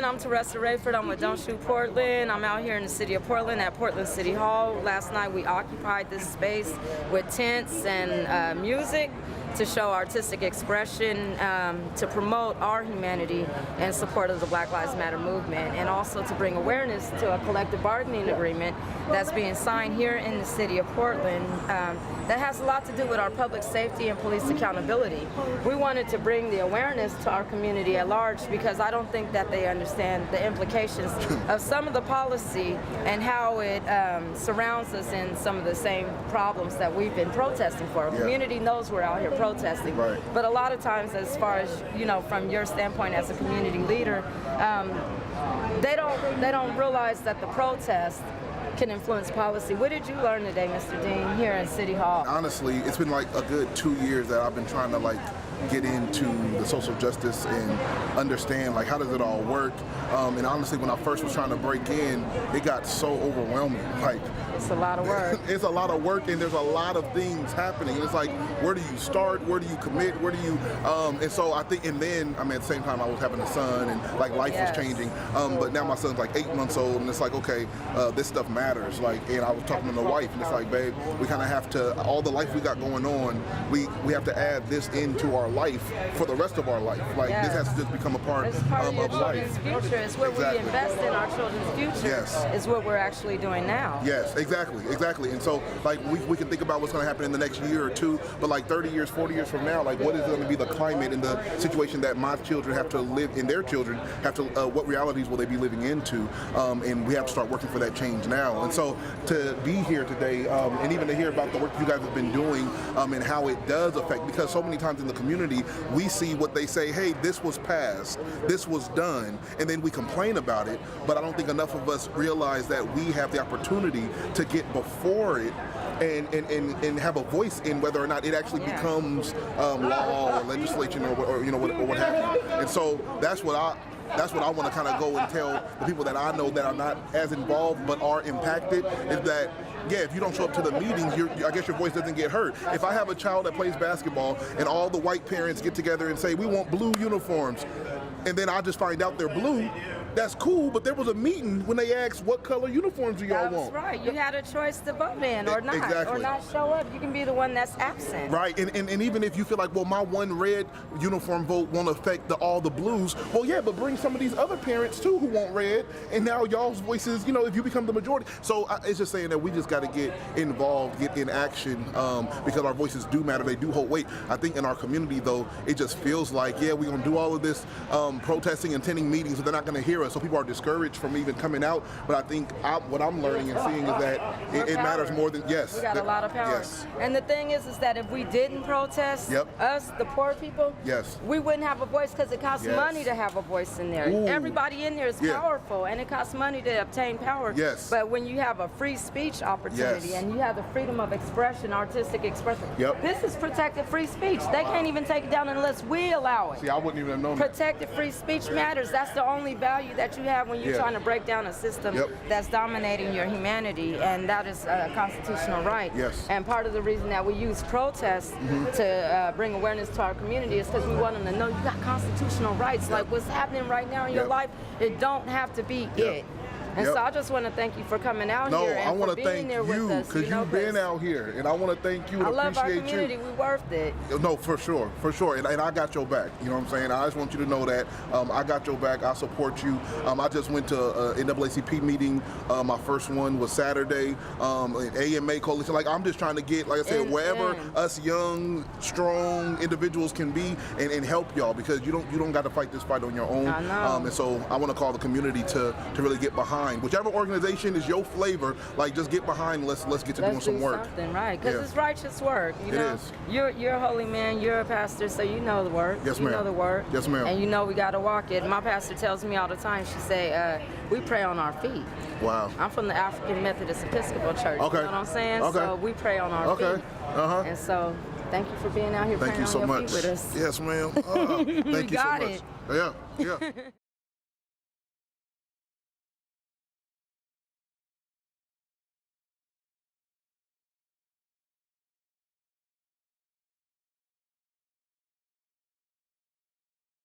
I'm Teressa Raiford. I'm with Don't Shoot Portland. I'm out here in the city of Portland at Portland City Hall. Last night we occupied this space with tents and music to show artistic expression, to promote our humanity in support of the Black Lives Matter movement, and also to bring awareness to a collective bargaining agreement that's being signed here in the city of Portland that has a lot to do with our public safety and police accountability. We wanted to bring the awareness to our community at large because I don't think that they understand the implications of some of the policy and how it surrounds us in some of the same problems that we've been protesting for. The community knows we're out here protesting, but a lot of times, as far as, you know, from your standpoint as a community leader, they don't realize that the protest can influence policy. What did you learn today, Mr. Dean, here in City Hall? Honestly, it's been like a good 2 years that I've been trying to get into the social justice and understand how does it all work. And honestly, when I first was trying to break in, it got so overwhelming. It's a lot of work. It's a lot of work, and there's a lot of things happening. And it's like, where do you start? Where do you commit? Where do you? And so I think, and then at the same time I was having a son, and life was changing. But now my son's 8 months old, and it's like, okay, this stuff matters. And I was talking to my wife, and it's like, babe, we kind of have to, all the life we got going on, we have to add this into our life for the rest of our life. This has to just become a part of your life. Future. It's what we invest in our children's future. Yes. Is what we're actually doing now. Yes, exactly. And so we can think about what's going to happen in the next year or two, but 30 years, 40 years from now, what is going to be the climate and the situation that my children have to live in, their children have to, what realities will they be living into? And we have to start working for that change now. And so to be here today, and even to hear about the work you guys have been doing, and how it does affect, because so many times in the community, we see what they say, hey, this was passed, this was done, and then we complain about it, but I don't think enough of us realize that we have the opportunity to get before it and have a voice in whether or not it actually becomes law or legislation or what have you. And so that's what I want to kind of go and tell the people that I know that are not as involved but are impacted, is that, yeah, if you don't show up to the meetings, I guess your voice doesn't get heard. If I have a child that plays basketball and all the white parents get together and say, we want blue uniforms, and then I just find out they're blue, that's cool, but there was a meeting when they asked, what color uniforms do y'all want? That's right. You had a choice to vote in or not, or not show up. You can be the one that's absent. Right, and even if you feel like, well, my one red uniform vote won't affect all the blues, well, yeah, but bring some of these other parents, too, who want red, and now y'all's voices, if you become the majority. So it's just saying that we just got to get involved, get in action, because our voices do matter. They do hold weight. I think in our community, though, it just feels like, yeah, we're going to do all of this protesting and attending meetings, but they're not going to hear us. So people are discouraged from even coming out. But I think what I'm learning and seeing is that it matters more than, yes. We got a lot of power. Yes. And the thing is that if we didn't protest, us, the poor people, we wouldn't have a voice, because it costs money to have a voice in there. Ooh. Everybody in there is powerful, and it costs money to obtain power. Yes. But when you have a free speech opportunity and you have the freedom of expression, artistic expression, this is protected free speech. They can't even take it down unless we allow it. See, I wouldn't even have known that. Protected free speech matters. That's the only value that you have when you're trying to break down a system that's dominating your humanity, and that is a constitutional right. Yes. And part of the reason that we use protests to bring awareness to our community is because we want them to know you got constitutional rights. Like what's happening right now in your life, it don't have to be it. And so I just want to thank you for coming out here and I want for to being thank there with you us. because you've been out here, and I want to thank you and I love our appreciate community. you. We worth it. No, for sure. And I got your back. You know what I'm saying? I just want you to know that I got your back. I support you. I just went to an NAACP meeting. My first one was Saturday. An AMA coalition. I'm just trying to get, like I said, wherever us young, strong individuals can be and help y'all, because you don't got to fight this fight on your own. I know. And so I want to call the community to really get behind whichever organization is your flavor. Just get behind. Let's get to doing some work. Something right, because it's righteous work. You know, is. You're a holy man. You're a pastor, so you know the work. Yes, ma'am. You know the work. Yes, ma'am. And you know we got to walk it. My pastor tells me all the time. She say we pray on our feet. Wow. I'm from the African Methodist Episcopal Church. Okay. You know what I'm saying? Okay. So we pray on our feet. And so thank you for being out here praying on your feet with us. Yes, ma'am. Thank you so much. got it. Yeah.